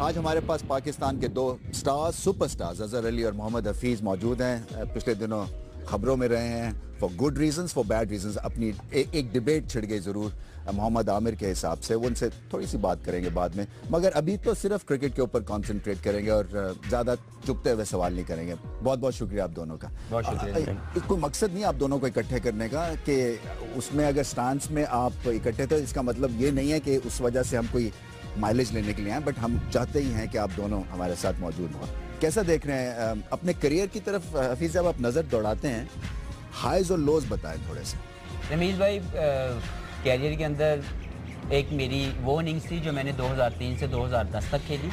आज हमारे पास पाकिस्तान के दो स्टार्स, सुपरस्टार्स अजहर अली और मोहम्मद हफीज़ मौजूद हैं। पिछले दिनों खबरों में रहे हैं, for good reasons, for bad reasons. अपनी एक डिबेट छिड़ गई ज़रूर मोहम्मद आमिर के हिसाब से, वो उनसे थोड़ी सी बात करेंगे बाद में, मगर अभी तो सिर्फ क्रिकेट के ऊपर कॉन्सेंट्रेट करेंगे और ज़्यादा चुपते हुए सवाल नहीं करेंगे। बहुत बहुत शुक्रिया आप दोनों का। बहुत शुक्रिया। कोई मकसद नहीं आप दोनों को इकट्ठे करने का कि उसमें अगर स्टांस में आप इकट्ठे, तो इसका मतलब ये नहीं है कि उस वजह से हम कोई माइलेज लेने के लिए आए, बट हम चाहते ही हैं कि आप दोनों हमारे साथ मौजूद हों। कैसा देख रहे हैं अपने करियर की तरफ? हफीज़ साहब, आप नज़र दौड़ाते हैं, हाइज और लोज बताएं थोड़े से। रमीज भाई, कैरियर के अंदर एक मेरी वो इनिंग्स थी जो मैंने 2003 से 2010 तक खेली,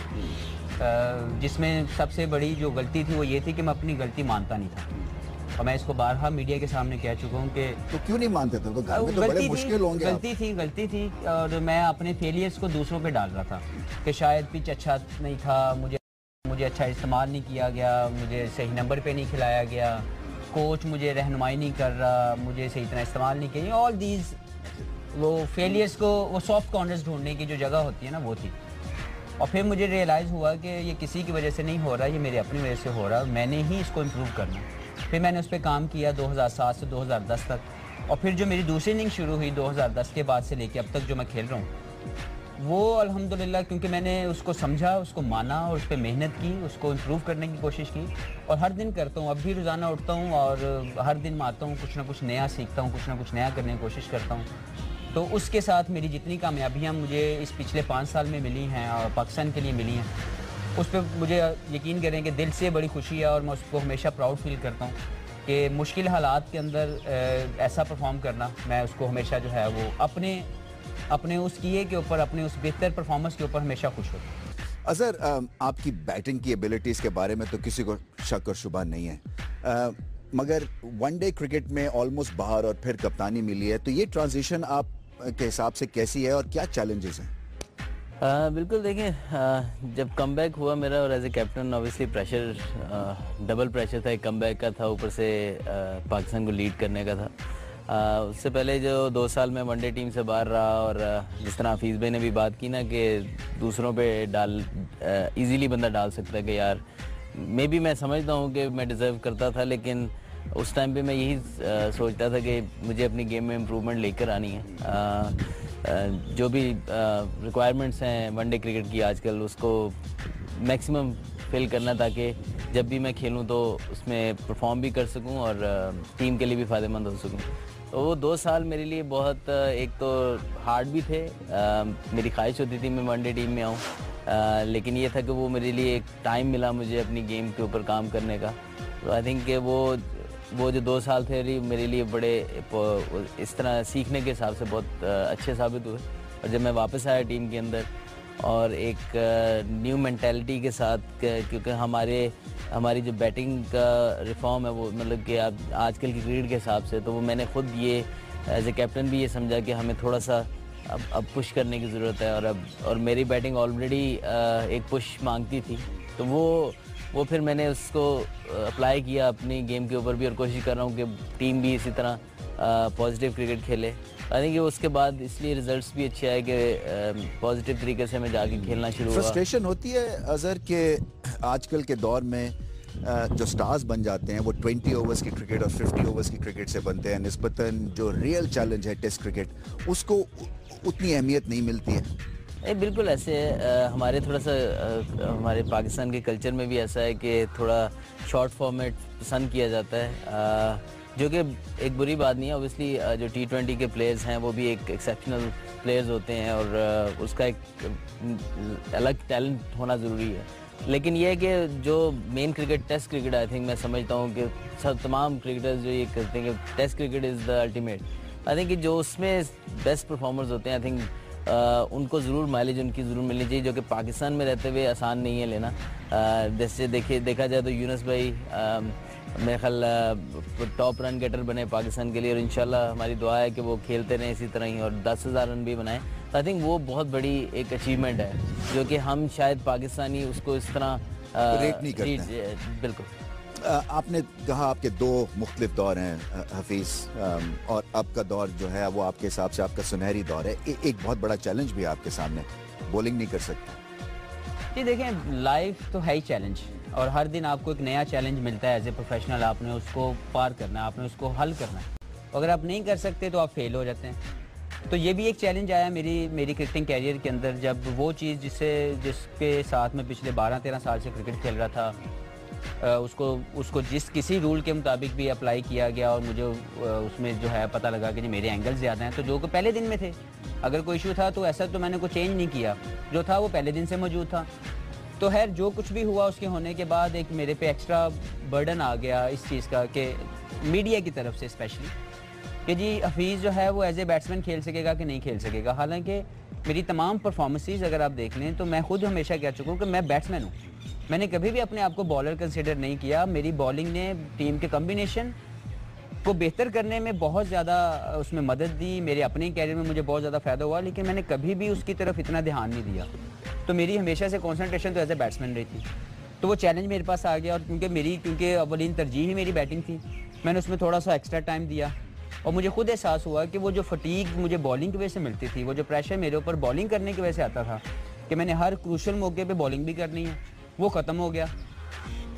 जिसमें सबसे बड़ी जो गलती थी वो ये थी कि मैं अपनी गलती मानता नहीं था। और मैं इसको बारहा मीडिया के सामने कह चुका हूँ कि तो क्यों नहीं मानते थे? तो घर में तो बड़े मुश्किल होंगे। गलती थी और मैं अपने फेलियर्स को दूसरों पे डाल रहा था कि शायद पिच अच्छा नहीं था, मुझे अच्छा इस्तेमाल नहीं किया गया, मुझे सही नंबर पे नहीं खिलाया गया, कोच मुझे रहनुमाई नहीं कर रहा, मुझे सही तरह इस्तेमाल नहीं किया। ऑल दीज वो फेलियर्स को, वो सॉफ्ट कॉर्नर्स ढूंढने की जो जगह होती है ना, वो थी। और फिर मुझे रियलाइज़ हुआ कि ये किसी की वजह से नहीं हो रहा, ये मेरी अपनी वजह से हो रहा, मैंने ही इसको इम्प्रूव करना। फिर मैंने उस पर काम किया 2007 से 2010 तक। और फिर जो मेरी दूसरी इनिंग शुरू हुई 2010 के बाद से लेके अब तक जो मैं खेल रहा हूँ, वो अल्हम्दुलिल्लाह, क्योंकि मैंने उसको समझा, उसको माना और उस पर मेहनत की, उसको इम्प्रूव करने की कोशिश की। और हर दिन करता हूँ, अब भी रोज़ाना उठता हूँ और हर दिन मैं आता हूँ, कुछ ना कुछ नया सीखता हूँ, कुछ ना कुछ नया करने की कोशिश करता हूँ। तो उसके साथ मेरी जितनी कामयाबियाँ मुझे इस पिछले 5 साल में मिली हैं और पाकिस्तान के लिए मिली हैं, उस पर मुझे यकीन करें कि दिल से बड़ी खुशी है। और मैं उसको हमेशा प्राउड फील करता हूँ कि मुश्किल हालात के अंदर ऐसा परफॉर्म करना, मैं उसको हमेशा जो है वो अपने उस किए के ऊपर, अपने उस बेहतर परफॉर्मेंस के ऊपर हमेशा खुश होता हूँ। अजहर, आपकी बैटिंग की एबिलिटीज़ के बारे में तो किसी को शक और शुबा नहीं है, मगर वनडे क्रिकेट में ऑलमोस्ट बाहर और फिर कप्तानी मिली है, तो ये ट्रांजिशन आप के हिसाब से कैसी है और क्या चैलेंजेस हैं? बिल्कुल, देखिए, जब कमबैक हुआ मेरा, और as a captain obviously pressure, double pressure था। एक कमबैक का था, ऊपर से पाकिस्तान को लीड करने का था। उससे पहले जो 2 साल में वनडे टीम से बाहर रहा, और जिस तरह हफीज़ भाई ने भी बात की ना कि दूसरों पे इजीली बंदा डाल सकता है कि यार, मे बी मैं समझता हूँ कि मैं डिज़र्व करता था, लेकिन उस टाइम पे मैं यही सोचता था कि मुझे अपनी गेम में इम्प्रूवमेंट लेकर आनी है। जो भी रिक्वायरमेंट्स हैं वनडे क्रिकेट की आजकल, उसको मैक्सिमम फिल करना, ताकि जब भी मैं खेलूं तो उसमें परफॉर्म भी कर सकूं और टीम के लिए भी फ़ायदेमंद हो सकूं। तो वो 2 साल मेरे लिए बहुत, एक तो हार्ड भी थे। मेरी ख्वाहिश होती थी मैं वनडे टीम में आऊँ, लेकिन ये था कि वो मेरे लिए एक टाइम मिला मुझे अपनी गेम के ऊपर काम करने का। तो आई थिंक कि वो जो 2 साल थे मेरे लिए बड़े इस तरह सीखने के हिसाब से बहुत अच्छे साबित हुए। और जब मैं वापस आया टीम के अंदर और एक न्यू मेंटालिटी के साथ, क्योंकि हमारी जो बैटिंग का रिफॉर्म है वो, मतलब कि आजकल की क्रिकेट के हिसाब से, तो वो मैंने खुद ये एज ए कैप्टन भी ये समझा कि हमें थोड़ा सा अब पुश करने की ज़रूरत है। और मेरी बैटिंग ऑलरेडी एक पुश मांगती थी, तो वो फिर मैंने उसको अप्लाई किया अपनी गेम के ऊपर भी, और कोशिश कर रहा हूँ कि टीम भी इसी तरह पॉजिटिव क्रिकेट खेले। आई थिंक उसके बाद इसलिए रिजल्ट्स भी अच्छे आए कि पॉजिटिव तरीके से मैं जाके खेलना शुरू हुआ। फ्रस्ट्रेशन होती है अजहर के आजकल के दौर में जो स्टार्स बन जाते हैं वो 20 ओवर्स की क्रिकेट और 50 ओवर्स की क्रिकेट से बनते हैं, निस्बतन जो रियल चैलेंज है टेस्ट क्रिकेट, उसको उतनी अहमियत नहीं मिलती है। बिल्कुल ऐसे है। हमारे थोड़ा सा हमारे पाकिस्तान के कल्चर में भी ऐसा है कि थोड़ा शॉर्ट फॉर्मेट पसंद किया जाता है, जो कि एक बुरी बात नहीं है। ऑब्वियसली जो T20 के प्लेयर्स हैं वो भी एक एक्सेप्शनल प्लेयर्स होते हैं, और उसका एक अलग टैलेंट होना ज़रूरी है। लेकिन ये है कि जो main cricket, test cricket, I think मैं समझता हूँ कि सब तमाम क्रिकेटर्स जो ये कहते हैं कि test cricket is the ultimate, I think कि जो उसमें बेस्ट परफॉर्मर्स होते हैं, आई थिंक उनको ज़रूर माइलेज उनकी ज़रूर मिलनी चाहिए, जो कि पाकिस्तान में रहते हुए आसान नहीं है लेना। जैसे देखा जाए तो यूनुस भाई मेरे ख्याल टॉप रन गेटर बने पाकिस्तान के लिए, और इंशाल्लाह हमारी दुआ है कि वो खेलते रहें इसी तरह ही और 10,000 रन भी बनाएं। तो आई थिंक वो बहुत बड़ी एक अचीवमेंट है, जो कि हम शायद पाकिस्तानी उसको इस तरह रेट नहीं करते। बिल्कुल। आपने कहा आपके 2 मुख्तलिफ दौर हैं हफीज़, और अब का दौर जो है वो आपके हिसाब से आपका सुनहरी दौर है। एक बहुत बड़ा चैलेंज भी है आपके सामने, बॉलिंग नहीं कर सकते। जी देखें, लाइफ तो है ही चैलेंज, और हर दिन आपको एक नया चैलेंज मिलता है एज ए प्रोफेशनल। आपने उसको पार करना है, आपने उसको हल करना है। अगर आप नहीं कर सकते तो आप फेल हो जाते हैं। तो ये भी एक चैलेंज आया मेरी क्रिकेटिंग कैरियर के अंदर, जब वो चीज़ जिसके साथ मैं पिछले 12-13 साल से क्रिकेट खेल रहा था, उसको किसी रूल के मुताबिक भी अप्लाई किया गया, और मुझे उसमें जो है पता लगा कि मेरे एंगल्स ज़्यादा हैं, तो जो कि पहले दिन में थे। अगर कोई इशू था तो ऐसा तो मैंने कोई चेंज नहीं किया, जो था वो पहले दिन से मौजूद था। तो खैर जो कुछ भी हुआ उसके होने के बाद एक मेरे पे एक्स्ट्रा बर्डन आ गया इस चीज़ का, कि मीडिया की तरफ से स्पेशली, कि जी हफीज़ जो है वो एज ए बैट्समैन खेल सकेगा कि नहीं खेल सकेगा। हालांकि मेरी तमाम परफॉर्मेंसेस अगर आप देख लें तो मैं खुद हमेशा कह चुका हूँ कि मैं बैट्समैन हूँ। मैंने कभी भी अपने आप को बॉलर कंसिडर नहीं किया। मेरी बॉलिंग ने टीम के कम्बिनेशन को बेहतर करने में बहुत ज़्यादा उसमें मदद दी, मेरे अपने कैरियर में मुझे बहुत ज़्यादा फ़ायदा हुआ, लेकिन मैंने कभी भी उसकी तरफ इतना ध्यान नहीं दिया। तो मेरी हमेशा से कॉन्सेंट्रेशन तो एज ए बैट्समैन रही थी। तो वो चैलेंज मेरे पास आ गया, और क्योंकि अवलीन तरजीह ही मेरी बैटिंग थी, मैंने उसमें थोड़ा सा एक्स्ट्रा टाइम दिया। और मुझे खुद एहसास हुआ कि वो जो फटीग मुझे बॉलिंग की वजह से मिलती थी, वो जो प्रेशर मेरे ऊपर बॉलिंग करने की वजह से आता था कि मैंने हर क्रूशल मौके पे बॉलिंग भी करनी है, वो ख़त्म हो गया।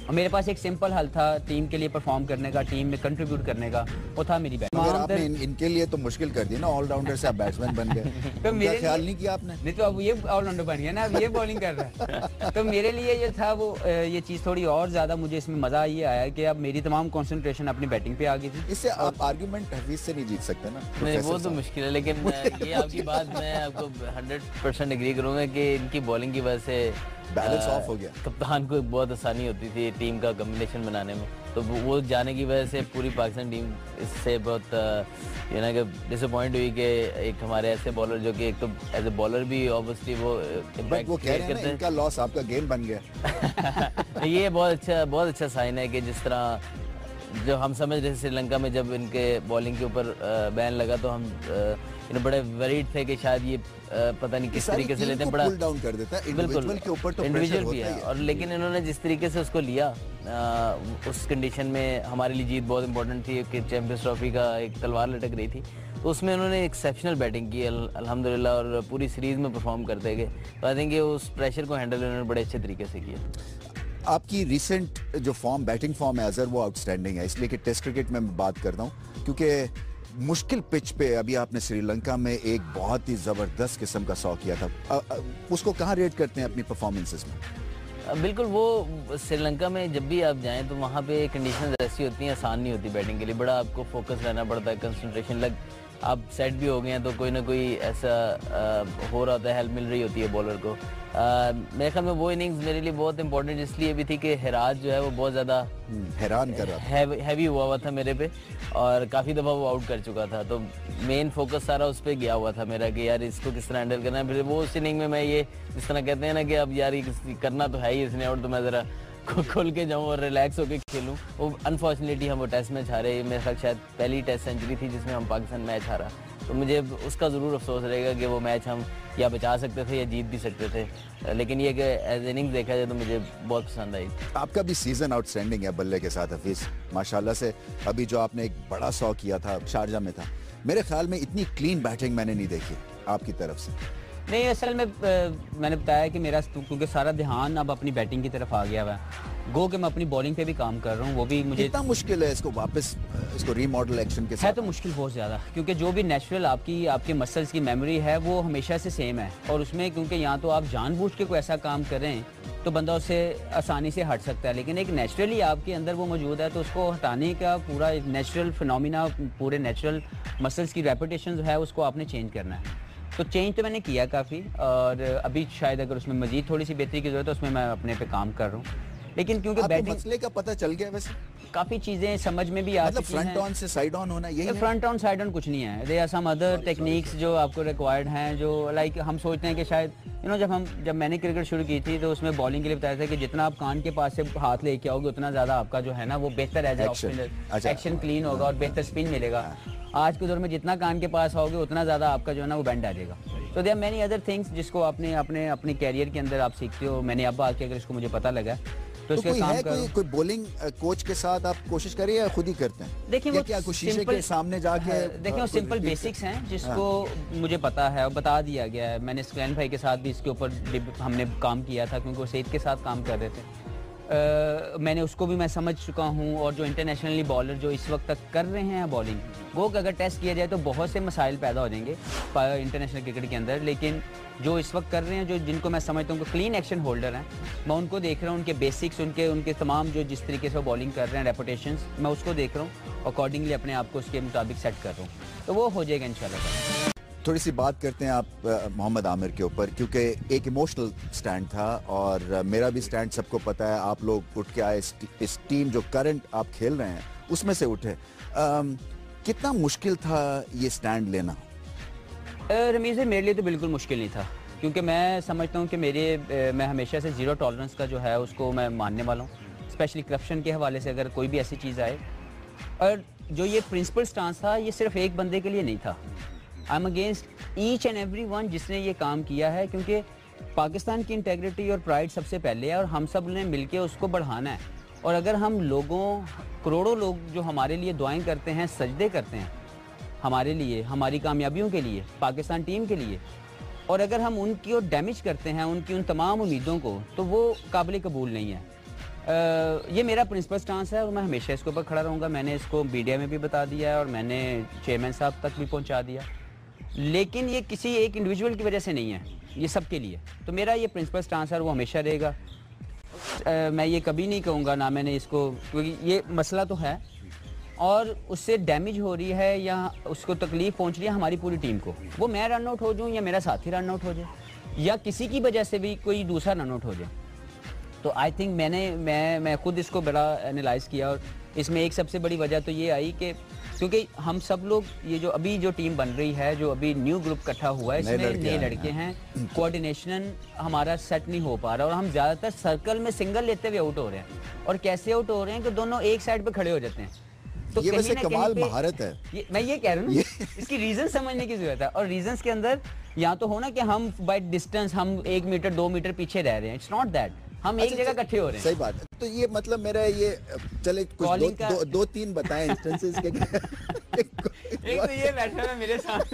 और मेरे पास एक सिंपल हल था टीम के लिए परफॉर्म करने का, टीम में कंट्रीब्यूट करने का, वो था मेरी बैटिंग। मगर आपने इनके लिए तो मुश्किल कर दी ना, ऑलराउंडर से आप बैट्समैन बन गए। तो मेरे ख्याल नहीं किया आपने? नहीं तो अब ये ऑलराउंडर बन गया ना, अब ये बॉलिंग कर रहा है। तो मेरे लिए ये था वो ये चीज़ थोड़ी और ज़्यादा मुझे इसमें मज़ा ये आया कि अब मेरी तमाम कंसंट्रेशन अपनी बैटिंग पे आ गई थी। इससे आप आर्गुमेंट हफीज से नहीं जीत सकते ना। नहीं वो तो मुश्किल है, लेकिन ये आपकी बात मैं आपको 100% एग्री करूँगा कि इनकी बॉलिंग की वजह से बैलेंस ऑफ हो गया। कप्तान को बहुत आसानी होती थी टीम का कॉम्बिनेशन बनाने में, तो वो जाने की वजह से पूरी पाकिस्तान टीम इससे बहुत ये ना कि डिसअपॉइंट हुई कि एक हमारे ऐसे बॉलर जो कि एक तो एज ए बॉलर भी ऑब्वियसली वो इम्पैक्ट क्रिएट करते हैं। इनका लॉस आपका गेम बन गया। ये बहुत अच्छा साइन है कि जिस तरह जो हम समझ रहे थे श्रीलंका में जब इनके बॉलिंग के ऊपर बैन लगा तो हम बड़े वरीड थे कि शायद ये पता नहीं किस तरीके से लेते हैं, बड़ा डाउन कर देता है इंडिविजुअल के ऊपर, तो इंडिविजुअल भी है। और लेकिन इन्होंने जिस तरीके से उसको लिया उस कंडीशन में हमारे लिए जीत बहुत इंपॉर्टेंट थी कि चैंपियंस ट्रॉफी का एक तलवार लटक रही थी, तो उसमें उन्होंने एक्सेप्शनल बैटिंग की अल्हम्दुलिल्लाह, और पूरी सीरीज में परफॉर्म करते गए। तो आई थिंक उस प्रेशर को हैंडल उन्होंने बड़े अच्छे तरीके से किया। आपकी रिसेंट जो फॉर्म, बैटिंग फॉर्म है अजहर, वो आउटस्टैंडिंग है, इसलिए कि टेस्ट क्रिकेट में मैं बात करता हूँ, क्योंकि मुश्किल पिच पे अभी आपने श्रीलंका में एक बहुत ही ज़बरदस्त किस्म का 100 किया था। उसको कहाँ रेट करते हैं अपनी परफॉर्मेंसेस में? बिल्कुल, वो श्रीलंका में जब भी आप जाएं तो वहाँ पे कंडीशंस ऐसी होती हैं, आसान नहीं होती बैटिंग के लिए, बड़ा आपको फोकस रहना पड़ता है, कंसंट्रेशन आप सेट भी हो गए हैं तो कोई ना कोई ऐसा हो रहा होता है, हेल्प मिल रही होती है बॉलर को। मेरे ख्याल में वो इनिंग्स मेरे लिए बहुत इंपॉर्टेंट इसलिए भी थी कि हिराज जो है वो बहुत ज़्यादा हैरान कर रहा था, हैवी हुआ था मेरे पे, और काफ़ी दफ़ा वो आउट कर चुका था, तो मेन फोकस सारा उस पर गया हुआ था मेरा कि यार इसको किस तरह हैंडल करना है। फिर वो उस इनिंग में मैं ये जिस तरह कहते हैं ना कि अब यार ये करना तो है ही इसने आउट, तो मैं ज़रा खोल के जाऊँ और रिलैक्स होकर खेलूँ। वो अनफॉर्चुनेटली हम वो टेस्ट मैच हारे, मेरे ख्याल शायद पहली टेस्ट सेंचुरी थी जिसमें हम पाकिस्तान मैच हारा, तो मुझे उसका ज़रूर अफसोस रहेगा कि वो मैच हम या बचा सकते थे या जीत भी सकते थे, लेकिन ये कि एज इनिंग्स देखा जाए तो मुझे बहुत पसंद आई। आपका भी सीजन आउटस्टैंडिंग है बल्ले के साथ हफीज, माशाल्लाह से। अभी जो आपने एक बड़ा 100 किया था, शारजा में था, मेरे ख्याल में इतनी क्लीन बैटिंग मैंने नहीं देखी आपकी तरफ से। नहीं, असल में मैंने बताया कि मेरा क्योंकि सारा ध्यान अब अपनी बैटिंग की तरफ आ गया हुआ है, गो कि मैं अपनी बॉलिंग पे भी काम कर रहा हूँ, वो भी मुझे कितना मुश्किल है इसको वापस इसको रीमॉडल एक्शन के साथ? है तो मुश्किल बहुत ज़्यादा, क्योंकि जो भी नेचुरल आपके मसल्स की मेमोरी है वो हमेशा से सेम है, और उसमें क्योंकि यहाँ तो आप जानबूझ के कोई ऐसा काम करें तो बंदा उससे आसानी से हट सकता है, लेकिन एक नेचुरली आपके अंदर वो मौजूद है, तो उसको हटाने का पूरा एक नेचुरल फिनोमिना, पूरे नेचुरल मसल्स की रेपुटेशन जो है उसको आपने चेंज करना है। तो चेंज तो मैंने किया काफ़ी, और अभी शायद अगर उसमें मजीद थोड़ी सी बेहतरी की जरूरत है, उसमें मैं अपने पे काम कर रहा हूँ। लेकिन क्योंकि बैटिंग मसले का पता चल गया, वैसे काफ़ी चीज़ें समझ में भी आ मतलब फ्रंट ऑन से साइड ऑन होना, यही फ्रंट ऑन साइड ऑन कुछ नहीं है। They are some other techniques जो आपको रिक्वायर्ड हैं, जो लाइक हम सोचते हैं कि शायद जब मैंने क्रिकेट शुरू की थी तो उसमें बॉलिंग के लिए बताया था कि जितना आप कान के पास से हाथ लेके आओगे उतना ज़्यादा आपका जो है ना वो बेहतर एज एक्शन क्लीन होगा और बेहतर स्पिन मिलेगा। आज के दौर में जितना कान के पास आओगे उतना ज़्यादा आपका जो है ना वो बैंड आ जाएगा। तो देयर मैनी अदर थिंग्स जिसको आपने अपने कैरियर के अंदर आप सीखते हो। मैंने अब आके अगर इसको मुझे पता लगा तो इसका कोई काम है करो। कोई बॉलिंग कोच के साथ आप कोशिश करिए या खुद ही करते हैं? देखिए या वो क्या कुछ शीशे simple- के सामने जाके देखिए वो सिंपल बेसिक्स हैं जिसको मुझे पता है और बता दिया गया है। मैंने स्क्लैन भाई के साथ भी इसके ऊपर हमने काम किया था क्योंकि वो सईद के साथ काम कर रहे थे। मैंने उसको भी मैं समझ चुका हूँ और जो इंटरनेशनली बॉलर जो इस वक्त तक कर रहे हैं बॉलिंग, वो अगर टेस्ट किया जाए तो बहुत से मसाइल पैदा हो जाएंगे इंटरनेशनल क्रिकेट के अंदर। लेकिन जो इस वक्त कर रहे हैं, जो जिनको मैं समझता हूँ क्लीन एक्शन होल्डर हैं, मैं उनको देख रहा हूँ, उनके बेसिक्स, उनके तमाम जो जिस तरीके से बॉलिंग कर रहे हैं रेपुटेशंस, मैं उसको देख रहा हूँ, अकॉर्डिंगली अपने आप को उसके मुताबिक सेट कर रहा हूँ, तो वो हो जाएगा इंशाल्लाह। थोड़ी सी बात करते हैं आप मोहम्मद आमिर के ऊपर, क्योंकि एक इमोशनल स्टैंड था और मेरा भी स्टैंड सबको पता है। आप लोग उठ के आए, इस टीम जो करंट आप खेल रहे हैं उसमें से उठे। कितना मुश्किल था ये स्टैंड लेना? रमीज़ भाई, मेरे लिए तो बिल्कुल मुश्किल नहीं था, क्योंकि मैं समझता हूँ कि मैं हमेशा से ज़ीरो टॉलरेंस का जो है उसको मैं मानने वाला हूँ, स्पेशली करप्शन के हवाले से अगर कोई भी ऐसी चीज़ आए। और जो ये प्रिंसिपल स्टांस था, ये सिर्फ एक बंदे के लिए नहीं था। I am against each and every one जिसने ये काम किया है, क्योंकि पाकिस्तान की इंटेग्रिटी और प्राइड सबसे पहले है और हम सब ने मिलके उसको बढ़ाना है। और अगर हम लोगों, करोड़ों लोग जो हमारे लिए दुआएं करते हैं, सजदे करते हैं हमारे लिए, हमारी कामयाबियों के लिए, पाकिस्तान टीम के लिए, और अगर हम उनकी और डैमेज करते हैं उनकी उन तमाम उम्मीदों को, तो वो काबिल कबूल नहीं है। ये मेरा प्रिंसिपल स्टांस है और मैं हमेशा इसके ऊपर खड़ा रहूँगा। मैंने इसको मीडिया में भी बता दिया है और मैंने चेयरमैन साहब तक भी पहुँचा दिया। लेकिन ये किसी एक इंडिविजुअल की वजह से नहीं है, ये सबके लिए। तो मेरा ये प्रिंसिपल स्टांस है, वो हमेशा रहेगा। मैं ये कभी नहीं कहूँगा, ना मैंने इसको, क्योंकि ये मसला तो है और उससे डैमेज हो रही है या उसको तकलीफ पहुँच रही है हमारी पूरी टीम को। वो मैं रन आउट हो जाऊँ या मेरा साथी रन आउट हो जाए या किसी की वजह से भी कोई दूसरा रन आउट हो जाए। तो आई थिंक मैं खुद इसको बड़ा एनालाइज किया और इसमें एक सबसे बड़ी वजह तो ये आई कि क्योंकि हम सब लोग, ये जो अभी जो टीम बन रही है, जो अभी न्यू ग्रुप इकट्ठा हुआ है, इसमें नए लड़के हैं, कोऑर्डिनेशन हमारा सेट नहीं हो पा रहा और हम ज़्यादातर सर्कल में सिंगल लेते हुए आउट हो रहे हैं। और कैसे आउट हो रहे हैं कि दोनों एक साइड पे खड़े हो जाते हैं। तो ये वैसे कमाल महारत है। मैं ये कह रहा हूँ, इसकी रीजन समझने की जरूरत है। और रीजंस के अंदर या तो हो ना कि हम बाय डिस्टेंस हम 1 मीटर 2 मीटर पीछे रह रहे हैं, इट्स नॉट दैट, हम एक जगह इकट्ठे हो रहे हैं। सही बात है। तो ये मतलब मेरा ये चले कुछ दो तीन बताएं इंस्टेंसेस के। एक तो ये बैठा है मेरे साथ,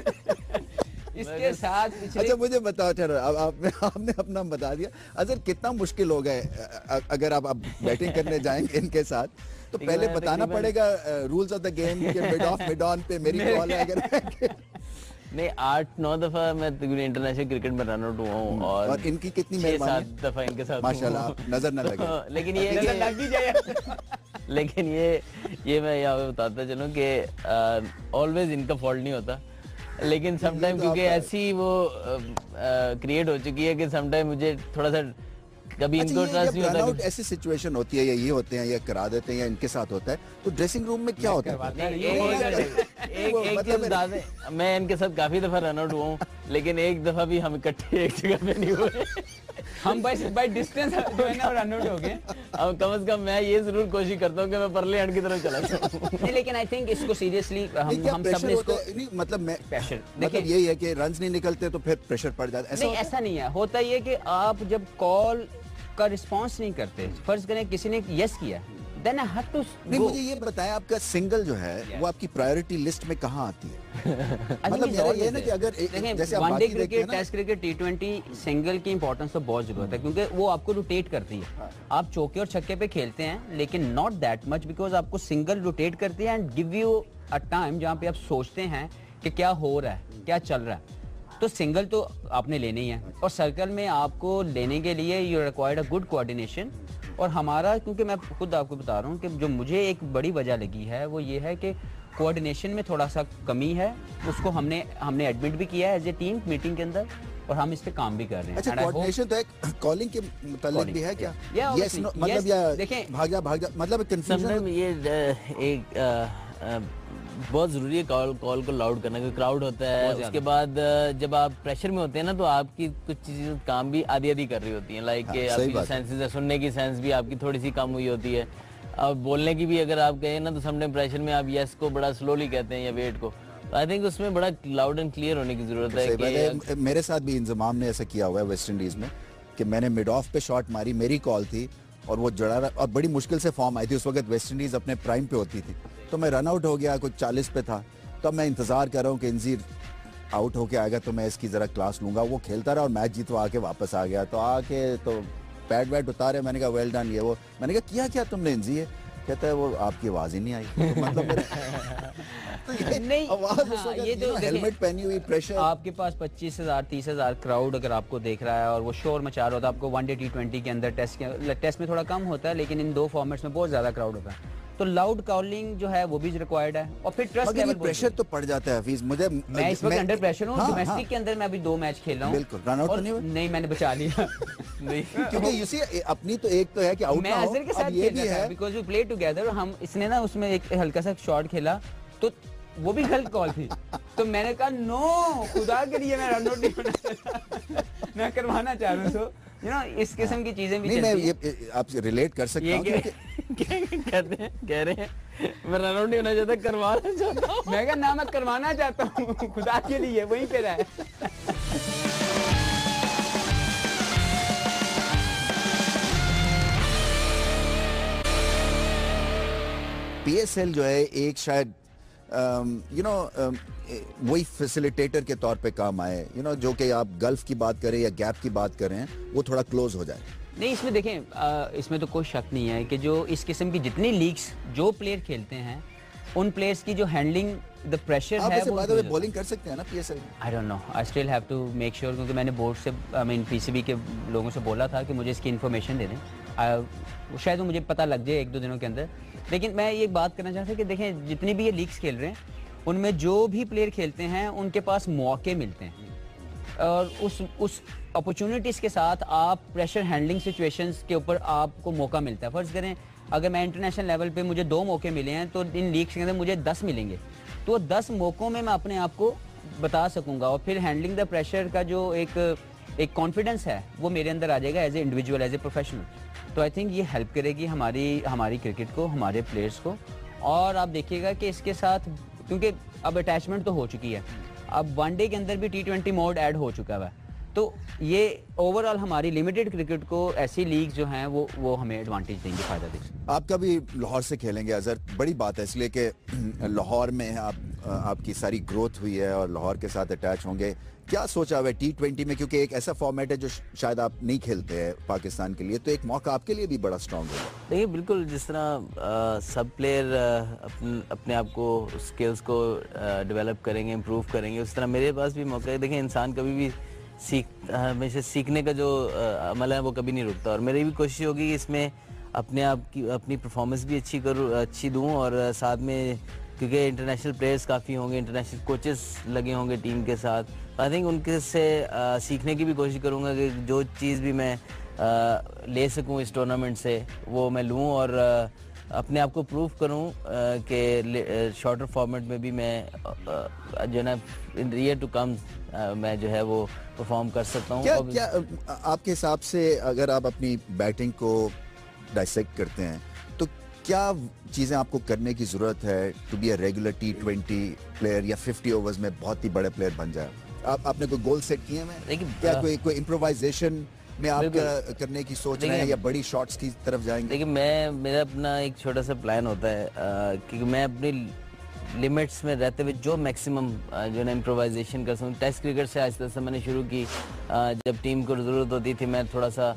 इसके साथ पिछले। अच्छा मुझे बताओ, ठहरो, अब आपने अपना बता दिया। अजहर, कितना मुश्किल हो गए अगर आप बैटिंग करने जाएंगे इनके साथ, तो पहले बताना पड़ेगा रूल्स ऑफ द गेम के मिड ऑन पे मेरी बॉल है अगर नहीं 8-9 दफा मैं इंटरनेशनल क्रिकेट में रन आउट हुआ हूँ और इनकी कितनी मेहरबानी, 7 दफा इनके साथ माशाल्लाह, नजर न लगे। लेकिन ये नजर लग ही जाए। लेकिन ये मैं यहाँ पे बताता चलूँ कि ऑलवेज इनका फॉल्ट नहीं होता, लेकिन समटाइम क्योंकि ऐसी वो क्रिएट हो चुकी है कि समटाइम मुझे थोड़ा सा कभी इनको ट्रस्ट नहीं होता। रनआउट ऐसी सिचुएशन होती है, या ये होते हैं या करा देते हैं या इनके साथ होता है, तो ड्रेसिंग रूम में क्या होता है? एक चीज बता दें, मैं इनके साथ काफी दफा रन आउट हुआ हूँ, लेकिन एक दफा भी हम इकट्ठे एक जगह पे नहीं हुए। हम बाय डिस्टेंस जो है ना रन आउट हो गए। अब कम से कम मैं ये जरूर कोशिश करता हूँ कि मैं परले एंड की तरफ चला जाऊँ। नहीं, लेकिन आई थिंक इसको सीरियसली हम सब ने इसको नहीं, मतलब मैं प्रेशर, मतलब यही है कि रन्स नहीं निकलते तो फिर प्रेशर पड़ जाता है। नहीं, ऐसा नहीं है। होता ये कि आप जब कॉल का रिस्पांस नहीं करते, फर्ज करें किसी ने यस किया, देन आई हैव टू नहीं। मुझे ये बताएं, आपका सिंगल जो है वो आपकी प्रायोरिटी लिस्ट में कहाँ आती है? मतलब मेरा ये है ना कि अगर जैसे आप one day cricket, test cricket, T20 single की इंपॉर्टेंस तो बहुत जरूरत है, क्योंकि वो आपको रोटेट करती है। आप चौके और छक्के पे खेलते हैं, लेकिन नॉट दैट मच, बिकॉज आपको सिंगल रोटेट करती है and give you a time जहाँ पे आप सोचते हैं कि क्या हो रहा है, क्या चल रहा है। तो सिंगल तो आपने लेने ही है, और सर्कल में आपको लेने के लिए you required a good coordination. और हमारा, क्योंकि मैं खुद आपको बता रहा हूँ कि जो मुझे एक बड़ी वजह लगी है वो ये है कि कोऑर्डिनेशन में थोड़ा सा कमी है। उसको हमने एडमिट भी किया है एज ए टीम मीटिंग के अंदर, और हम इस पे काम भी कर रहे हैं। अच्छा, कोऑर्डिनेशन तो एक कॉलिंग के मुताल्लिक भी है क्या? यस, मतलब या देखें, भाग जा मतलब कंफ्यूजन। ये एक बहुत ज़रूरी है कॉल को लाउड करना, क्योंकि क्राउड होता है। उसके बाद जब आप प्रेशर में होते हैं ना, तो आपकी कुछ चीज़ें काम भी आधी करनी होती हैं, लाइक आपकी सेंसेस है, सुनने की सेंस भी आपकी थोड़ी सी कम हुई होती है। अब बोलने की भी अगर आप कहें ना, तो समटाइम प्रेशर में आप यस को बड़ा स्लोली कहते हैं या वेट को। तो आई थिंक उसमें बड़ा लाउड एंड क्लियर होने की जरूरत है कि मेरे साथ भी इंजमाम ने ऐसा किया हुआ है वेस्ट इंडीज में कि मैंने मिड ऑफ पे शॉट मारी, मेरी कॉल थी, और वो जड़ा रहा और बड़ी मुश्किल से फॉर्म आई थी। उस वक्त वेस्ट इंडीज़ अपने प्राइम पे होती थी, तो मैं रन आउट हो गया, कुछ 40 पे था। तो मैं इंतज़ार कर रहा हूँ कि इंजीर आउट होके आएगा तो मैं इसकी ज़रा क्लास लूँगा। वो खेलता रहा और मैच जीतवा आके वापस आ गया। तो आके तो पैड वैड उतारे, मैंने कहा वेल डन ये वो। मैंने कहा किया क्या तुमने इंजीर? कहता है वो आपकी आवाज़ ही नहीं आई। तो मतलब नहीं, आवाज़ ये तो हेलमेट पहनी हुई, प्रेशर। आपके पास 25,000 30,000 क्राउड अगर आपको देख रहा है और वो शोर मचा रहा होता है, आपको वनडे T20 के अंदर टेस्ट में थोड़ा कम होता है, लेकिन इन दो फॉर्मेट्स में बहुत ज्यादा क्राउड होता है, तो लाउड कॉलिंग जो है वो भी रिक्वायर्ड है। और फिर ट्रस्ट लेवल, प्रेशर तो पड़ जाता है हफीज। मुझे मैं इस वक्त अंडर प्रेशर हूँ। हाँ, डोमेस्टिक के अंदर मैं अभी 2 मैच खेल रहा हूँ। बिल्कुल रन आउट नहीं, मैंने बचा लिया। नहीं क्योंकि यू सी अपनी तो एक तो है कि आउट मैं अजहर के साथ खेल रहा था बिकॉज़ वी प्ले टुगेदर। हम इसने ना उसमें एक हल्का सा शॉट खेला तो वो भी गलत कॉल थी, तो मैंने कहा नो, खुदा के लिए मैं रन आउट नहीं करना, मैं करवाना चाह रहा हूँ। सो यू नो इस किस्म की चीजें भी नहीं, मैं ये आपसे रिलेट कर सकता हूँ। कहते हैं, कह रहे हैं मैं रन आउट नहीं होना चाहता, करवाना चाहता हूँ। मैं कहा ना, मैं करवाना चाहता हूँ, खुदा के लिए वहीं पे रहे। PSL जो है एक शायद वही फैसिलिटेटर के तौर पे काम आए, जो कि आप गल्फ की बात करें या गैप की बात करें, वो थोड़ा क्लोज हो जाए। नहीं, इसमें देखें, इसमें तो कोई शक नहीं है कि जो इस किस्म की जितनी लीग्स जो प्लेयर खेलते हैं, उन प्लेयर्स की जो हैंडलिंग द प्रेशर है वो बॉलिंग कर सकते हैं ना PSL में। I don't know, I still have to make sure, क्योंकि मैंने बोर्ड से PCB के लोगों से बोला था कि मुझे इसकी इन्फॉर्मेशन दे दें। शायद वो मुझे पता लग जाए 1-2 दिनों के अंदर। लेकिन मैं ये बात करना चाहता हूँ कि देखें, जितनी भी ये लीग्स खेल रहे हैं उनमें जो भी प्लेयर खेलते हैं उनके पास मौके मिलते हैं, और उस अपॉर्चुनिटीज़ के साथ आप प्रेशर हैंडलिंग सिचुएशंस के ऊपर आपको मौका मिलता है। फ़र्ज़ करें अगर मैं इंटरनेशनल लेवल पे मुझे 2 मौके मिले हैं, तो इन लीग्स के अंदर मुझे 10 मिलेंगे, तो 10 मौक़ों में मैं अपने आप को बता सकूँगा, और फिर हैंडलिंग द प्रेशर का जो एक कॉन्फिडेंस है वो मेरे अंदर आ जाएगा as a individual, as a professional. तो आई थिंक ये हेल्प करेगी हमारी क्रिकेट को, हमारे प्लेयर्स को। और आप देखिएगा कि इसके साथ, क्योंकि अब अटैचमेंट तो हो चुकी है, अब वनडे के अंदर भी T20 मोड ऐड हो चुका है, तो ये ओवरऑल हमारी लिमिटेड क्रिकेट को ऐसी लीग जो हैं वो हमें एडवांटेज देंगे, फायदा देंगे। आपका भी लाहौर से खेलेंगे अजहर, बड़ी बात है, इसलिए कि लाहौर में आपकी सारी ग्रोथ हुई है और लाहौर के साथ अटैच होंगे। क्या सोचा हुआ है T20 में, क्योंकि एक ऐसा फॉर्मेट है जो शायद आप नहीं खेलते हैं पाकिस्तान के लिए, तो एक मौका आपके लिए भी बड़ा स्ट्रांग होगा। देखिए, बिल्कुल जिस तरह सब प्लेयर अपने आप को, स्किल्स को डेवलप करेंगे, इम्प्रूव करेंगे, उस तरह मेरे पास भी मौका है। देखिए, इंसान कभी भी हमेशा सीखने का जो अमल है वो कभी नहीं रुकता, और मेरी भी कोशिश होगी कि इसमें अपनी परफॉर्मेंस भी अच्छी दूँ, और साथ में क्योंकि इंटरनेशनल प्लेयर्स काफ़ी होंगे, इंटरनेशनल कोचेस लगे होंगे टीम के साथ, आई थिंक उनके से सीखने की भी कोशिश करूँगा कि जो चीज़ भी मैं ले सकूँ इस टूर्नामेंट से वो मैं लूँ, और अपने आप को प्रूव करूँ कि शॉर्टर फॉर्मेट में भी मैं जो ना इन ईयर टू कम मैं जो है वो परफॉर्म कर सकता हूँ। क्या आपके हिसाब से अगर आप अपनी बैटिंग को डाइसेक्ट करते हैं तो क्या चीज़ें आपको करने की ज़रूरत है to be a regular T20 player, या 50 ओवर्स में बहुत ही बड़े प्लेयर बन जाए? आपने कोई गोल सेट किए हैं? क्या कोई इम्प्रोवाइजेशन में आप करने की सोच रहे हैं, या बड़ी शॉट्स की तरफ जाएंगे? देखिए, मेरा अपना एक छोटा सा प्लान होता है कि मैं अपनी लिमिट्स में रहते हुए जो मैक्सिमम जो ना इम्प्रोवाइजेशन कर सकूँ। टेस्ट क्रिकेट से आहिस्ता आहिस्ता मैंने शुरू की, जब टीम को ज़रूरत होती थी मैं थोड़ा सा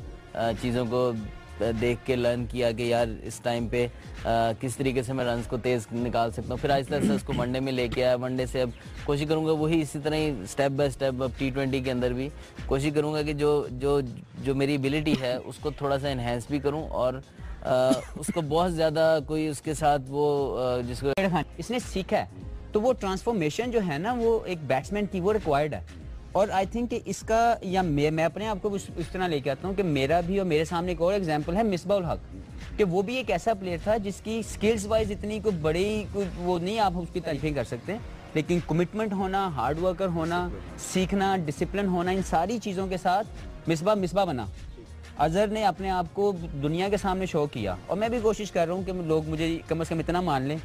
चीज़ों को देख के लर्न किया कि यार इस टाइम पे किस तरीके से मैं रन्स को तेज़ निकाल सकता हूँ। फिर आहिस्ता आहिस्ता उसको वनडे में लेके आया, वनडे से अब कोशिश करूँगा वही इसी तरह ही स्टेप बाय स्टेप अब T20 के अंदर भी कोशिश करूँगा कि जो मेरी एबिलिटी है उसको थोड़ा सा इन्हेंस भी करूँ, और उसको बहुत ज़्यादा कोई उसके साथ वो जिसको इसने सीखा है, तो वो ट्रांसफॉर्मेशन जो है ना वो एक बैट्समैन की वो रिक्वायर्ड है। और आई थिंक कि इसका, या मैं अपने आप को इस तरह लेके आता हूँ कि मेरा भी, और मेरे सामने एक और एग्जांपल है मिसबाउल हक, कि वो भी एक ऐसा प्लेयर था जिसकी स्किल्स वाइज इतनी कोई बड़ी वो नहीं, आप उसकी तारीफें कर सकते हैं, लेकिन कमिटमेंट होना, हार्ड वर्कर होना, सीखना, डिसिप्लिन होना, इन सारी चीज़ों के साथ मिसबा बना। अजहर ने अपने आप को दुनिया के सामने शो किया, और मैं भी कोशिश कर रहा हूँ कि लोग मुझे कम से कम इतना मान लें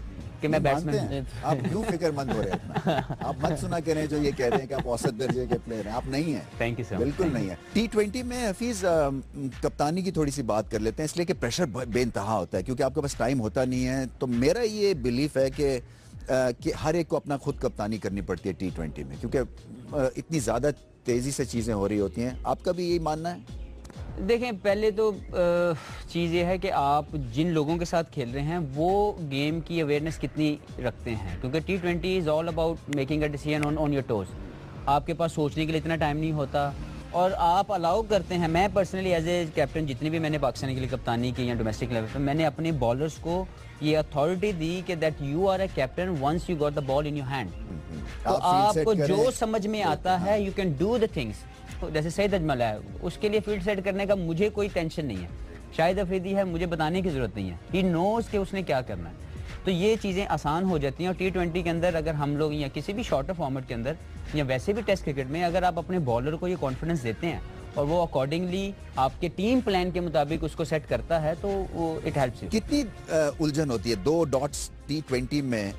कि मैं बैट्समैन हैं? आप क्यों फिक्रमंद हो रहे हैं इतना? आप मत सुना करें जो ये कह रहे हैं कि आप औसत दर्जे के प्लेयर हैं, आप नहीं हैं। Thank you sir. बिल्कुल नहीं है। T20 में हफीज कप्तानी की थोड़ी सी बात कर लेते हैं, इसलिए कि प्रेशर बेइंतहा होता है क्योंकि आपके पास टाइम होता नहीं है। तो मेरा ये बिलीफ है कि हर एक को अपना खुद कप्तानी करनी पड़ती है T20 में, क्योंकि इतनी ज़्यादा तेज़ी से चीज़ें हो रही होती हैं। आपका भी यही मानना है? देखें, पहले तो चीज़ ये है कि आप जिन लोगों के साथ खेल रहे हैं वो गेम की अवेयरनेस कितनी रखते हैं, क्योंकि T20 is all about making a decision on your toes. आपके पास सोचने के लिए इतना टाइम नहीं होता और आप अलाउ करते हैं। मैं पर्सनली एज ए कैप्टन जितनी भी मैंने पाकिस्तान के लिए कप्तानी की या डोमेस्टिक लेवल पर, मैंने अपने बॉलर्स को ये अथॉरिटी दी कि that you are a captain once you got the ball in your hand. तो आपको जो समझ में आता है you can do the things. जैसे सईद अजमल है, उसके लिए फील्ड सेट करने का मुझे कोई टेंशन नहीं है। शाहिद अफरीदी है, मुझे बताने की जरूरत नहीं है, ही नोज कि उसने क्या करना है। तो ये चीज़ें आसान हो जाती हैं। और T20 के अंदर अगर हम लोग या किसी भी शॉर्टर फॉर्मेट के अंदर या वैसे भी टेस्ट क्रिकेट में अगर आप अपने बॉलर को ये कॉन्फिडेंस देते हैं और वो अकॉर्डिंगली आपके टीम प्लान के मुताबिक उसको सेट करता है तो वो इट हेल्प्स यू। कितनी उलझन होती है 2 डॉट्स T20 में,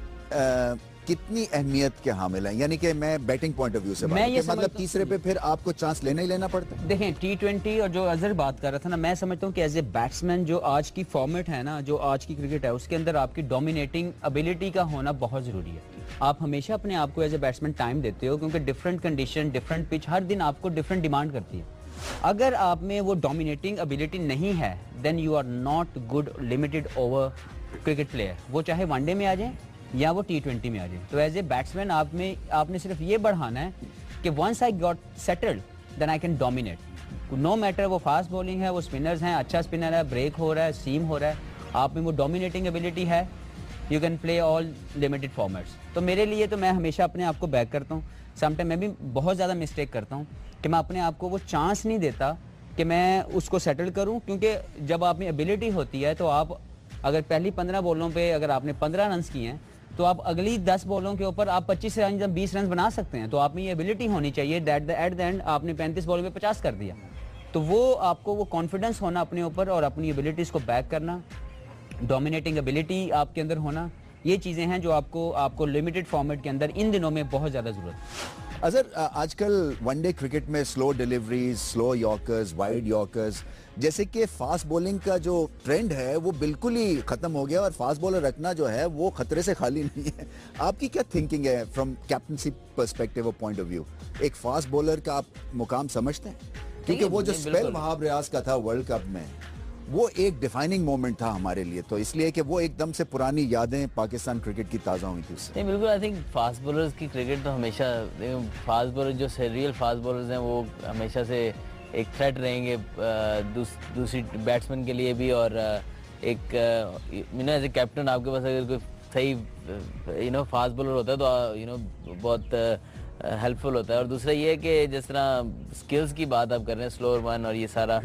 कितनी अहमियत के हामिल हैं? यानी कि मैं बैटिंग पॉइंट ऑफ व्यू से बात मैं ये मतलब तीसरे पे फिर आपको चांस लेना ही लेना पड़ता है। देखें, T20 और जो अजहर बात कर रहा था ना, मैं समझता हूँ कि एज ए बैट्समैन जो आज की फॉर्मेट है ना, जो आज की क्रिकेट है, उसके अंदर आपकी डोमिनेटिंग एबिलिटी का होना बहुत ज़रूरी है। आप हमेशा अपने आप को एज ए बैट्समैन टाइम देते हो क्योंकि डिफरेंट कंडीशन, डिफरेंट पिच हर दिन आपको डिफरेंट डिमांड करती है। अगर आप में वो डोमिनेटिंग एबिलिटी नहीं है then you are not good limited over cricket player, वो चाहे वनडे में आ जाए या वो T20 में आ जाए। तो एज ए बैट्समैन आपने सिर्फ ये बढ़ाना है कि once I got settled then I can dominate, no matter वो फास्ट बॉलिंग है, वो स्पिनर्स हैं, अच्छा स्पिनर है, ब्रेक हो रहा है, सीम हो रहा है, आप में वो डोमिनेटिंग एबिलिटी है, you can play all limited formats. तो मेरे लिए तो मैं हमेशा अपने आप को बैक करता हूँ। समटाइम मैं भी बहुत ज़्यादा मिस्टेक करता हूँ कि मैं अपने आप को वो चांस नहीं देता कि मैं उसको सेटल करूँ, क्योंकि जब आप में एबिलिटी होती है तो आप अगर पहली 15 बॉलों पे अगर आपने 15 रन किए हैं तो आप अगली 10 बॉलों के ऊपर आप 25 रन या 20 रन बना सकते हैं। तो आप में ये एबिलिटी होनी चाहिए दैट एट द एंड आपने 35 बॉलों पे 50 कर दिया। तो वो आपको वो कॉन्फिडेंस होना अपने ऊपर और अपनी एबिलिटीज़ को बैक करना, डोमिनेटिंग एबिलिटी आपके अंदर होना, ये चीज़ें हैं जो आपको लिमिटेड फॉर्मेट के अंदर इन दिनों में बहुत ज़्यादा ज़रूरत है। अजहर, आजकल वनडे क्रिकेट में slow deliveries, slow yorkers, wide yorkers, जैसे कि फास्ट बॉलिंग का जो ट्रेंड है वो बिल्कुल ही खत्म हो गया और फास्ट बॉलर रखना जो है वो खतरे से खाली नहीं है। आपकी क्या थिंकिंग है फ्रॉम कैप्टनसी पर्सपेक्टिव और पॉइंट ऑफ व्यू? एक फास्ट बॉलर का आप मुकाम समझते हैं? क्योंकि वो जो स्पेल वहाब रियाज का था वर्ल्ड कप में, वो एक डिफाइनिंग मोमेंट था हमारे लिए, तो इसलिए कि वो एकदम से पुरानी यादें पाकिस्तान क्रिकेट की ताज़ा हुई थी उससे। नहीं, बिल्कुल। आई थिंक फास्ट बॉलर्स की क्रिकेट तो हमेशा, फास्ट बॉलर जो रियल फास्ट बॉलर्स हैं वो हमेशा से एक थ्रेट रहेंगे दूसरी बैट्समैन के लिए भी। और एक एज ए कैप्टन आपके पास अगर कोई सही फास्ट बॉलर होता है तो बहुत हेल्पफुल होता है। और दूसरा ये है कि जिस तरह स्किल्स की बात आप कर रहे हैं, स्लोअर वन और ये सारा,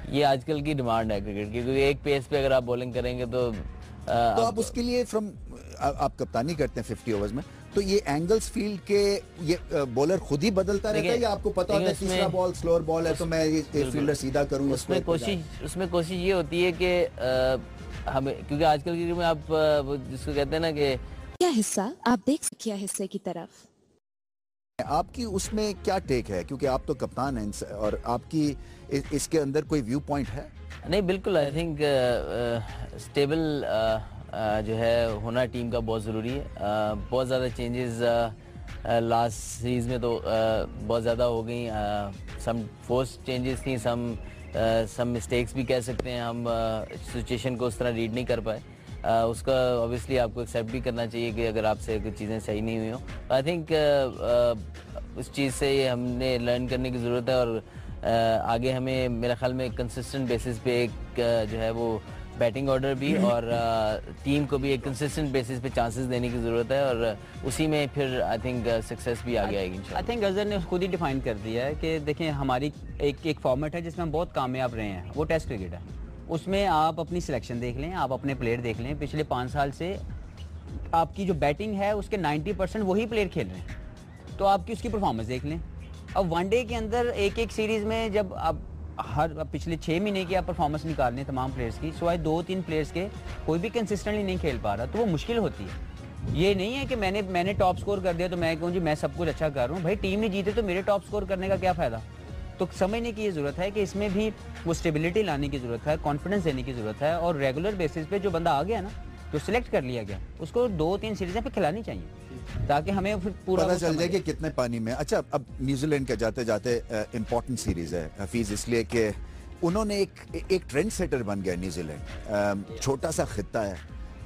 ये आजकल की डिमांड है क्रिकेट की, क्योंकि एक पेस पे अगर आप बॉलिंग करेंगे तो आप उसके लिए आप कप्तानी करते हैं 50 ओवर्स में, तो ये एंगल्स फील्ड के ये बॉलर खुद ही बदलता रहता है या आपको पता होता है तीसरा बॉल स्लोअर बॉल है तो मैं ये फील्डर सीधा करूँ? उसमें कोशिश ये होती है कि हमें, क्योंकि आजकल क्रिकेट में आप जिसको कहते हैं ना कि क्या हिस्सा आप देख सकते हिस्से की तरफ, आपकी उसमें क्या टेक है? क्योंकि आप तो कप्तान हैं और आपकी इसके अंदर कोई व्यू पॉइंट है? नहीं, बिल्कुल। आई थिंक स्टेबल जो है होना टीम का बहुत ज़रूरी है। बहुत ज़्यादा चेंजेस लास्ट सीरीज़ में तो बहुत ज़्यादा हो गई। सम फोर्स चेंजेस थी, सम मिस्टेक्स भी कह सकते हैं हम, सिचुएशन को उस तरह रीड नहीं कर पाए। उसका ऑब्वियसली आपको एक्सेप्ट भी करना चाहिए कि अगर आपसे कुछ चीज़ें सही नहीं हुई हो। आई थिंक उस चीज़ से ये हमने लर्न करने की ज़रूरत है और आगे हमें मेरे ख्याल में कंसिस्टेंट बेसिस पे एक जो है वो बैटिंग ऑर्डर भी और टीम को भी एक कंसिस्टेंट बेसिस पे चांसेस देने की ज़रूरत है और उसी में फिर आई थिंक सक्सेस भी आगे आएगी इंशाल्लाह। आई थिंक अजहर ने खुद ही डिफाइन कर दिया है कि देखें, हमारी एक फॉर्मेट है जिसमें हम बहुत कामयाब रहे हैं, वो टेस्ट क्रिकेट है। उसमें आप अपनी सिलेक्शन देख लें, आप अपने प्लेयर देख लें, पिछले 5 साल से आपकी जो बैटिंग है उसके 90% वही प्लेयर खेल रहे हैं, तो आपकी उसकी परफॉर्मेंस देख लें। अब वनडे के अंदर एक सीरीज़ में जब आप पिछले 6 महीने की आप परफॉर्मेंस निकाल लें तमाम प्लेयर्स की, सिवाय 2-3 प्लेयर्स के कोई भी कंसिस्टेंटली नहीं खेल पा रहा, तो वो मुश्किल होती है। ये नहीं है कि मैंने टॉप स्कोर कर दिया तो मैं कहूँ जी मैं सब कुछ अच्छा कर रहा हूँ। भाई टीम नहीं जीते तो मेरे टॉप स्कोर करने का क्या फ़ायदा। तो समझने की ये ज़रूरत है कि इसमें भी वो स्टेबिलिटी लाने की ज़रूरत है, कॉन्फिडेंस देने की ज़रूरत है, और रेगुलर बेसिस पे जो बंदा आ गया ना, जो सिलेक्ट कर लिया गया, उसको 2-3 सीरीज़ें पे खिलानी चाहिए ताकि हमें फिर पूरा पता चल जाए कि कितने पानी में। अच्छा, अब न्यूजीलैंड का जाते जाते इम्पोर्टेंट सीरीज़ है हफीज़, इसलिए कि उन्होंने एक ट्रेंड सेटर बन गया न्यूजीलैंड। छोटा सा खित्ता है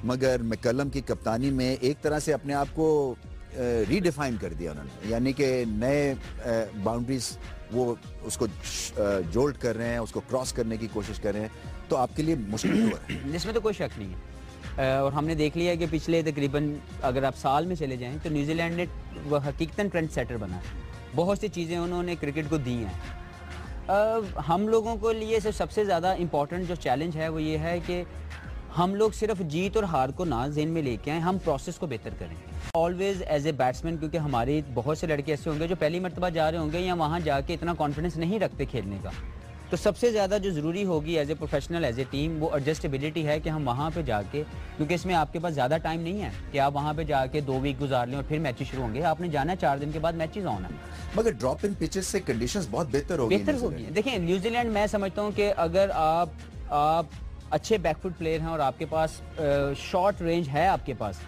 मगर मैकलम की कप्तानी में एक तरह से अपने आप को रीडिफाइन कर दिया उन्होंने, यानी कि नए बाउंड्रीज वो उसको जोल्ट कर रहे हैं, उसको क्रॉस करने की कोशिश कर रहे हैं। तो आपके लिए मुश्किल हुआ है जिसमें तो कोई शक नहीं है। और हमने देख लिया है कि पिछले तकरीबन अगर आप साल में चले जाएं तो न्यूजीलैंड ने वह हकीकतन ट्रेंड सेटर बना है। बहुत सी चीज़ें उन्होंने क्रिकेट को दी हैं। हम लोगों को लिए सबसे ज़्यादा इम्पॉर्टेंट जो चैलेंज है वो ये है कि हम लोग सिर्फ जीत और हार को ना ज़हन में लेके आए, हम प्रोसेस को बेहतर करें ऑलवेज एज ए बैट्समैन, क्योंकि हमारे बहुत से लड़के ऐसे होंगे जो पहली मरतबा जा रहे होंगे या वहाँ जाके इतना कॉन्फिडेंस नहीं रखते खेलने का। तो सबसे ज़्यादा जो ज़रूरी होगी as a professional as a team वो एडजस्टेबिलिटी है कि हम वहाँ पे जाके, क्योंकि इसमें आपके पास ज़्यादा टाइम नहीं है कि आप वहाँ पे जाके 2 वीक गुजार लें और फिर मैचेस शुरू होंगे। आपने जाना है 4 दिन के बाद मैचेस ऑन है। मगर ड्रॉप इन पिचेस से कंडीशंस बहुत बेहतर होगी। देखिए न्यूजीलैंड, मैं समझता हूँ कि अगर आप अच्छे बैकफुट प्लेयर हैं और आपके पास शॉर्ट रेंज है आपके पास,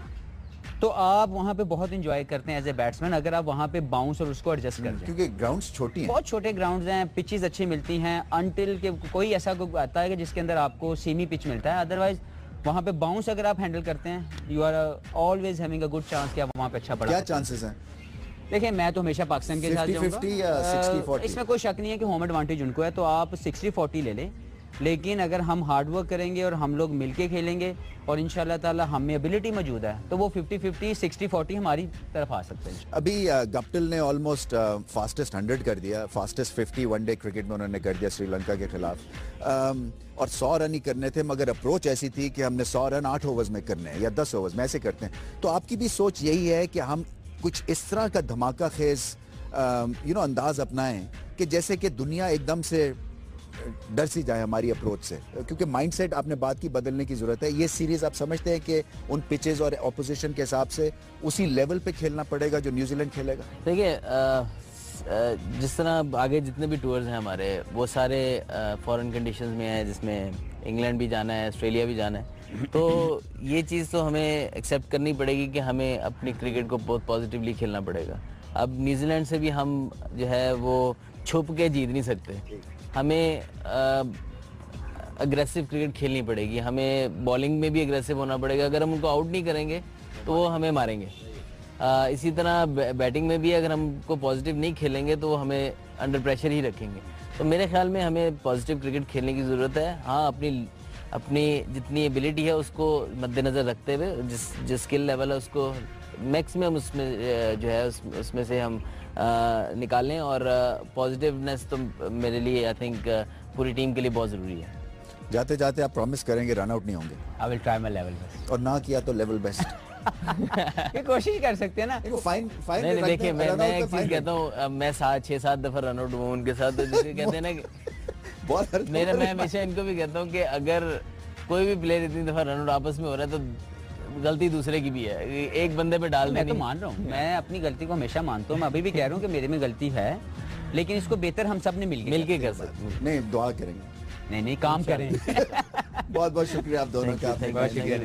तो आप वहाँ पे बहुत इंजॉय करते हैं एज ए बैट्समैन अगर आप वहाँ पे बाउंस और उसको एडजस्ट कर जाएं। क्योंकि ग्राउंड्स छोटी हैं, बहुत छोटे ग्राउंड्स हैं, पिचेस अच्छी मिलती हैं अनटिल के कोई ऐसा आता है कि जिसके अंदर आपको सेमी पिच मिलता है। अदरवाइज वहाँ पे बाउंस अगर आप हैंडल करते हैं, you are always having a good chance कि आप वहाँ पे अच्छा पड़ा। क्या चांसेस हैं? देखिए मैं तो हमेशा पाकिस्तान के साथ जाऊंगा। इसमें कोई शक नहीं है कि होम एडवांटेज उनको है, तो आप 60-40 ले लें। लेकिन अगर हम हार्ड वर्क करेंगे और हम लोग मिलके खेलेंगे और इंशाल्लाह ताला हम में एबिलिटी मौजूद है तो वो 50-50 60-40 हमारी तरफ आ सकते हैं। अभी गप्टिल ने ऑलमोस्ट फास्टेस्ट 100 कर दिया, फास्टेस्ट 50 वनडे क्रिकेट में उन्होंने कर दिया श्रीलंका के खिलाफ। और 100 रन ही करने थे, मगर अप्रोच ऐसी थी कि हमने 100 रन 8 ओवर्स में करने हैं या 10 ओवर्स में ऐसे करते हैं। तो आपकी भी सोच यही है कि हम कुछ इस तरह का धमाका खेज अंदाज अपनाएं कि जैसे कि दुनिया एकदम से डर सी जाए हमारी अप्रोच से, क्योंकि माइंडसेट आपने बात की बदलने की जरूरत है। ये सीरीज आप समझते हैं कि उन पिचेस और ऑपोजिशन के हिसाब से उसी लेवल पे खेलना पड़ेगा जो न्यूजीलैंड खेलेगा? देखिए जिस तरह आगे जितने भी टूर्स हैं हमारे वो सारे फॉरेन कंडीशंस में हैं, जिसमें इंग्लैंड भी जाना है, ऑस्ट्रेलिया भी जाना है। तो ये चीज़ तो हमें एक्सेप्ट करनी पड़ेगी कि हमें अपनी क्रिकेट को बहुत पॉजिटिवली खेलना पड़ेगा। अब न्यूजीलैंड से भी हम जो है वो छुप के जीत नहीं सकते, हमें अग्रेसिव क्रिकेट खेलनी पड़ेगी, हमें बॉलिंग में भी अग्रेसिव होना पड़ेगा। अगर हम उनको आउट नहीं करेंगे तो वो हमें मारेंगे। इसी तरह बैटिंग में भी अगर हमको पॉजिटिव नहीं खेलेंगे तो वो हमें अंडर प्रेशर ही रखेंगे। तो मेरे ख्याल में हमें पॉजिटिव क्रिकेट खेलने की ज़रूरत है। हाँ, अपनी जितनी एबिलिटी है उसको मद्देनज़र रखते हुए जिस स्किल लेवल है उसको मैक्सिमम उसमें जो है उसमें से हम निकालें। और पॉजिटिवनेस तो मेरे लिए आई थिंक पूरी टीम के लिए बहुत ज़रूरी है। जाते जाते आप प्रॉमिस करेंगे रन आउट नहीं होंगे? I will try my level best. और ना किया तो लेवल बेस्ट? ये कोशिश कर सकते हैं ना। फाइन नहीं, देखिए मैं एक चीज़ कहता हूँ, मैं 6-7 दफ़ा रन आउट हुआ उनके साथ, तो जिसे कहते हैं ना कि मैं हमेशा इनको भी कहता हूँ कि अगर कोई भी प्लेयर इतनी दफ़ा रन आउट आपस में हो रहा है तो गलती दूसरे की भी है, एक बंदे पे डाल देनी। मैं तो मान रहा हूँ, मैं अपनी गलती को हमेशा मानता हूँ। मैं अभी भी कह रहा हूँ कि मेरे में गलती है, लेकिन इसको बेहतर हम सब ने मिलके कर सकते हैं। नहीं, दुआ करेंगे। नहीं काम करें। बहुत बहुत शुक्रिया आप दोनों का। बहुत शुक्रिया।